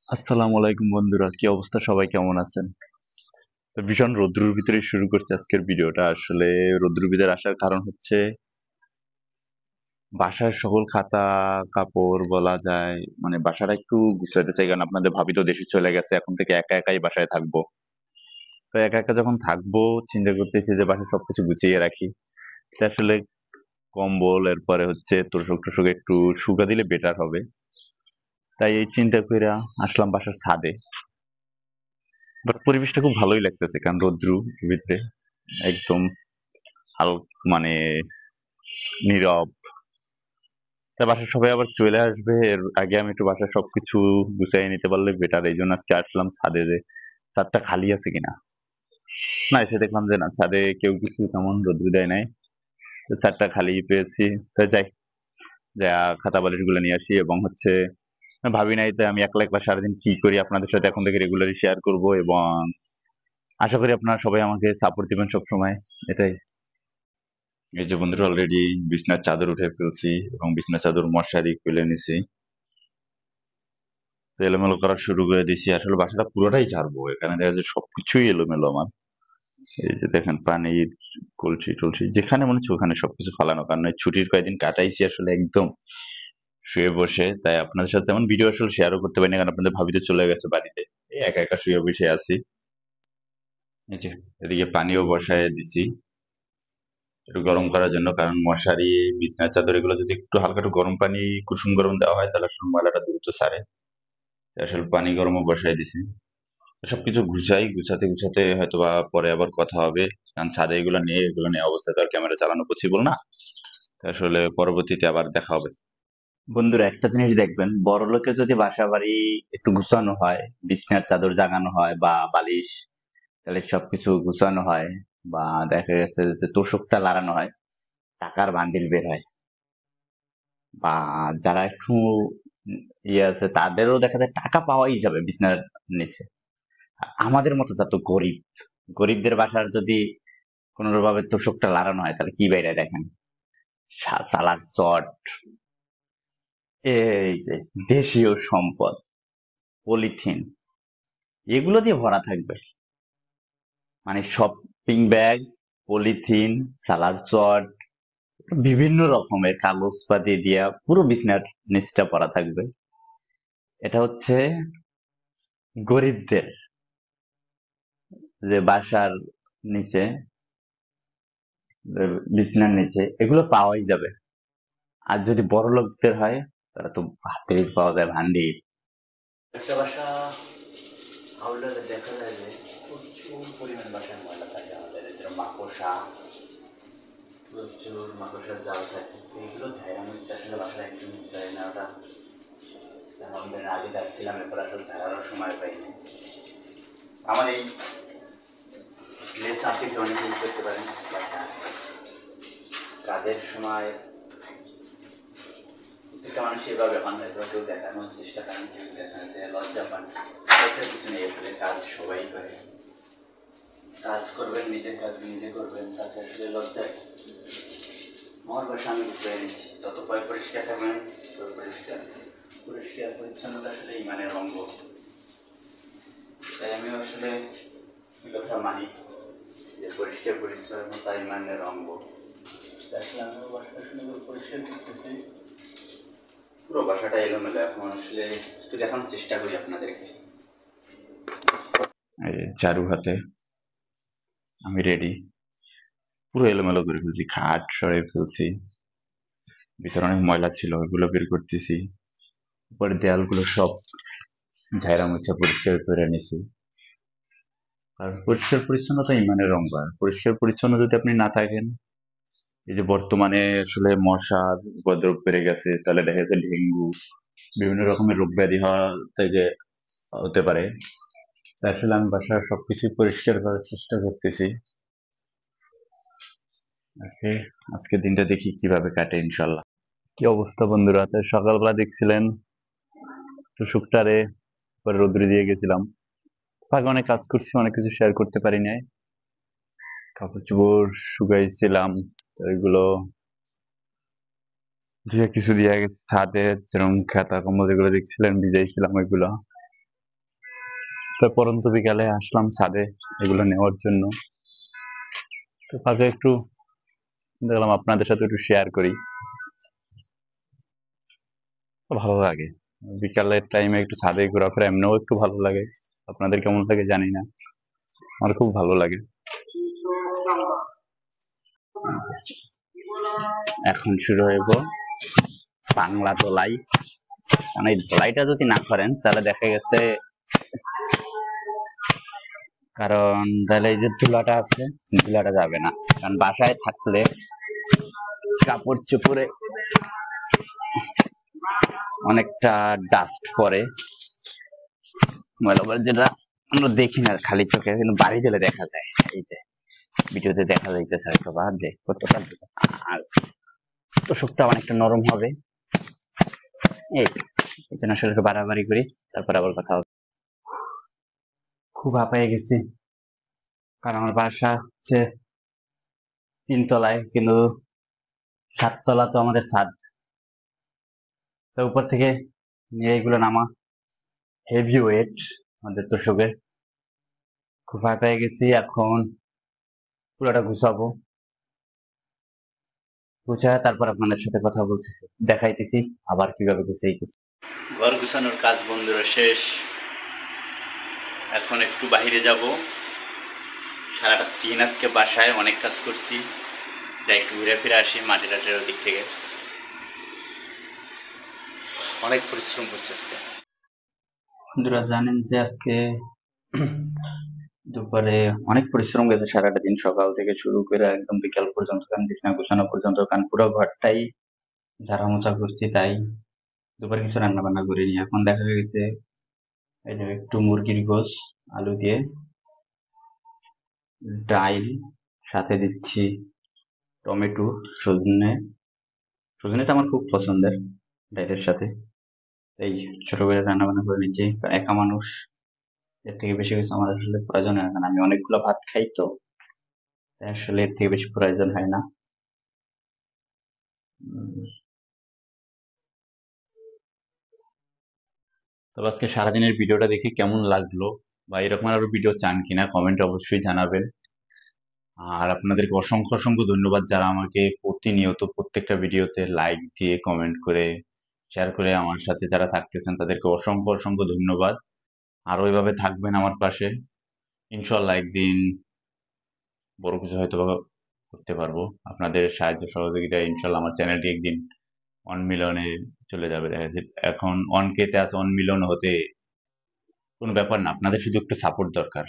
আসসালামু আলাইকুম বন্ধুরা, কি অবস্থা? সবাই কেমন আছেন? তো ভীষণ রৌদ্রের ভিতরে শুরু করছি আজকের ভিডিওটা। আসলে রৌদ্রের ভিতরে আসার কারণ হচ্ছে বাসার সকল খাতা কাপড় বলা যায়, মানে বাসাটা একটু গুছাইতে চাই, কারণ আপনাদের ভাবি তো দেশে চলে গেছে, এখন থেকে একা একাই বাসায় থাকবো। তো একা একা যখন থাকবো, চিন্তা করতেছি যে বাসায় সবকিছু গুছিয়ে রাখি। তো আসলে কম্বল, এরপরে হচ্ছে তোশক টোশক একটু শুকা দিলে বেটার হবে। তাই এই চিন্তা কইরা আসলাম বাসার ছাদে। বাট পরিবেশটা খুব ভালোই লাগতেছে, কারণ রৌদ্রু ভিতরে একদম হাল মানে নীরব। তা বাসার সবাই আবার চলে আসবে, এর আগে আমি একটু বাসার সবকিছু গুছিয়ে নিতে পারলে বেটার। এই জন্য আজকে আসলাম ছাদে, যে ছাদটা খালি আছে কিনা। না, এসে দেখলাম যে না, ছাদে কেউ কিছু তেমন রোদ্রু দেয় নাই। তো ছাদটা খালি পেয়েছি। তো যাই, যা খাতা বালিশ গুলো নিয়ে আসি, এবং হচ্ছে ভাবি নাই তাই আমি একলা একলা সারাদিন কি করি আপনাদের সাথে এখন থেকে রেগুলারই শেয়ার করব, এবং আশা করি আপনারা সবাই আমাকে সাপোর্ট দিবেন সব সময়। এটাই। এই যে বন্ধুরা, অলরেডি বিছনার চাদর উঠে ফেলছি, এবং বিছনার চাদর মশারি খুলে নিছি। তো এলোমেলো করা শুরু করে দিছি। আসলে বাসাটা পুরোটাই ঝাড়বো, এখানে দেখা যাচ্ছে সবকিছুই এলোমেলো আমার। এই যে দেখেন, পানির কলসি টলসি যেখানে মনে হচ্ছে ওখানে সবকিছু ফালানো, কারণ এই ছুটির কয়েকদিন কাটাইছি আসলে একদম শুয়ে বসে। তাই আপনাদের সাথে তেমন ভিডিও আসলে শেয়ারও করতে পারি না, কারণ আপনাদের ভাবিতে চলে গেছে বাড়িতে। এই একা একা শুয়ে বসে আছি। এই যে এদিকে পানিও বসায় দিছি একটু গরম করার জন্য, কারণ মশারি বিছনার চাদর এগুলো যদি একটু হালকা একটু গরম পানি কুসুম গরম দেওয়া হয়, তাহলে আসলে ময়লাটা দ্রুত ছাড়ে। তাই আসলে পানি গরমও বসায় দিছি। সবকিছু গুছাই, গুছাতে গুছাতে হয়তোবা পরে আবার কথা হবে, কারণ ছাদে এগুলো নিয়ে অবস্থায় তো আর ক্যামেরা চালানো পসিবল না। তো আসলে পরবর্তীতে আবার দেখা হবে। বন্ধুরা, একটা জিনিস দেখবেন, বড় লোকের যদি বাসা বাড়ি একটু গুছানো হয়, বিছনার চাদর জাগানো হয় বা বালিশ, তাহলে সবকিছু গুছানো হয়, বা দেখা গেছে যে তোশকটা লাগানো হয়, টাকার বান্ডিল বের হয়। বা যারা একটু ইয়ে আছে, তাদেরও দেখা যায় টাকা পাওয়াই যাবে বিছনার নিচে। আর আমাদের মতো যত গরিব, গরিবদের বাসার যদি কোনোভাবে তোশকটা লাগানো হয়, তাহলে কি বাইরে দেখেন, সালার চট, এই যে দেশীয় সম্পদ, পলিথিন, এগুলো দিয়ে ভরা থাকবে। মানে শপিং ব্যাগ, পলিথিন, সালার চট, বিভিন্ন রকমের কাগজপাতি দিয়া পুরো বিছনার নিচটা ভরা থাকবে। এটা হচ্ছে গরিবদের যে বাসার নিচে, বিছনার নিচে এগুলো পাওয়াই যাবে। আর যদি বড় লোকদের হয়, তারা তো হাতেই পাওয়া যায় ভান্ডি। একটা বাসা আউটডোরে দেখা যায় যে প্রচুর পরিমাণ বাসায় ময়লা থাকে, আমাদের এদের মাকড়সা, প্রচুর মাকড়সার জাল থাকে। এইগুলো ঝাড়া মুছতে আসলে বাসায় একদম যায় না ওটা। আমাদের আগে যাচ্ছিলাম, এরপর আসলে ঝাড়ারও সময় পাইনি। আমার এই লেস আপনি অনেক ইউজ করতে পারেন কাজের সময়। প্রত্যেকটা মানুষ এভাবে বাংলাদেশ কেউ দেখানোর চেষ্টা করেন, কেউ দেখানো যায় লজ্জা পান। লজ্জার কিছু নেই, আসলে কাজ সবাই করে। কাজ করবেন, নিজের কাজ নিজে করবেন, তাতে আসলে লজ্জায়। আমার বাসা আমি বুঝতে নিচ্ছি, যত পরিষ্কার থাকবেন তত পরিষ্কার। পরিষ্কার পরিচ্ছন্নতা আসলে ইমানের অঙ্গ। তাই আমি আসলে কথা মানি যে পরিষ্কার পরিচ্ছন্নতা ইমানের অঙ্গ। আসলে আমি বাসাটা আসলে পরিষ্কার করতেছি, পুরো বাসাটা এলোমেলো। এখন আসলে একটু দেখানোর চেষ্টা করি আপনাদেরকে। এই ঝাড়ু হাতে আমি রেডি। পুরো এলোমেলো করে ফেলছি, খাট সরাই ফেলছি, ভিতরে অনেক ময়লা ছিল ওগুলো বের করতেছি, উপরে দেয়ালগুলো সব ঝাইরা মুছা পরিষ্কার করে নিছি। আর পরিষ্কার পরিচ্ছন্নতা ইমানের অঙ্গ। আর পরিষ্কার পরিচ্ছন্ন যদি আপনি না থাকেন, এই যে বর্তমানে আসলে মশার উপদ্রব বেড়ে গেছে, তাহলে দেখা যাচ্ছে ডেঙ্গু, বিভিন্ন রকমের রোগ ব্যাধি হওয়া থেকে হতে পারে। তাই আসলে আমি বাসার সবকিছু পরিষ্কার করার চেষ্টা করতেছি। আজকে আজকে দিনটা দেখি কিভাবে কাটে, ইনশাল্লাহ। কি অবস্থা বন্ধুরা? তাই সকালবেলা দেখছিলেন তো শুকটারে পরে রোদ্রে দিয়ে গেছিলাম। ফাঁকে অনেক কাজ করছি, অনেক কিছু শেয়ার করতে পারি নাই। কাপড় চোপড় শুকাইছিলাম, তো এগুলো ধুয়ে কিছু দিয়ে গেছে ছাদে, যেরকম খাতা কম্বল যেগুলো দেখছিলেন ভিজাইছিলাম ওইগুলো। পরন্ত বিকালে আসলাম ছাদে এগুলো নেওয়ার জন্য। তো ফাঁকে একটু দেখলাম আপনাদের সাথে একটু শেয়ার করি, তো ভালো লাগে। বিকালের টাইমে একটু ছাদে ঘোরাফেরা এমনিও একটু ভালো লাগে। আপনাদের কেমন লাগে জানি না, আমার খুব ভালো লাগে। এখন শুরু হইব বাংলা ধোলাই। মানে এই ধোলাইটা যদি না করেন তাহলে দেখা গেছে, কারণ তাহলে এই যে ধুলাটা আছে ধুলাটা যাবে না। কারণ বাসায় থাকলে কাপড় চোপড়ে অনেকটা ডাস্ট পরে, ময়লা যেটা আমরা দেখি না খালি চোখে, কিন্তু বাড়ি গেলে দেখা যায়। এই যে ভিডিওতে দেখা যাইতেছে হয়তো বা যে কতটা, আর তোষকটা অনেকটা নরম হবে। এই জন্য আসলে বাড়াবাড়ি করি, তারপর আবার কথা হবে। খুব হাঁপায়ে গেছি, কারণ আমার বাসা হচ্ছে 3 তলায়, কিন্তু 7 তলা তো আমাদের ছাদ। তো উপর থেকে নিয়ে এগুলো নামা হেভি ওয়েট আমাদের তোষকে। খুব হাঁপায়ে গেছি, এখন পুরোটা গুছাবো, গুছায় তারপর আপনাদের সাথে কথা বলতেছি, দেখাইতেছি আবার কিভাবে গুছাইতেছি। ঘর গুছানোর কাজ বন্ধুরা শেষ, এখন একটু বাইরে যাব। সারাটা দিন আজকে বাসায় অনেক কাজ করছি, যাই একটু ঘুরে ফিরে আসি মাটি টাটির দিক থেকে। অনেক পরিশ্রম করছে আজকে। বন্ধুরা জানেন যে আজকে দুপুরে অনেক পরিশ্রম গেছে, সারাটা দিন সকাল থেকে শুরু করে একদম বিকাল পর্যন্ত, কারণ বিছানা গোছানো পর্যন্ত, কারণ পুরো ঘরটাই ঝাড়া মোছা করছি। তাই দুপুরে কিছু রান্না বান্না করিনি। এখন দেখা গেছে এই যে একটু মুরগির গোশ আলু দিয়ে, ডাইল, সাথে দিচ্ছি টমেটো, সজনে। সজনেটা আমার খুব পছন্দের ডাইলের সাথে। এই ছোট করে রান্না বান্না করে নিচ্ছি, একা মানুষ, এর থেকে বেশি কিছু আমার আসলে প্রয়োজন হয় না, কারণ আমি অনেকগুলো ভাত খাই, তো তাই আসলে এর থেকে বেশি প্রয়োজন হয় না। তবে আজকে সারাদিনের ভিডিওটা দেখে কেমন লাগলো, বা এরকম আরো ভিডিও চান কিনা কমেন্টে অবশ্যই জানাবেন। আর আপনাদেরকে অসংখ্য অসংখ্য ধন্যবাদ যারা আমাকে প্রতিনিয়ত প্রত্যেকটা ভিডিওতে লাইক দিয়ে কমেন্ট করে শেয়ার করে আমার সাথে যারা থাকতেছেন, তাদেরকে অসংখ্য অসংখ্য ধন্যবাদ। আর ওইভাবে থাকবেন আমার পাশে, ইনশাল্লাহ একদিন বড় কিছু হয়তো করতে পারবো। আপনাদের সাহায্য সহযোগিতায় ইনশাল্লাহ আমার চ্যানেলটি একদিন 1 মিলিয়নে চলে যাবে। দেখা যাচ্ছে এখন 1K তে আছে, 1 মিলিয়ন হতে কোনো ব্যাপার না, আপনাদের শুধু একটু সাপোর্ট দরকার।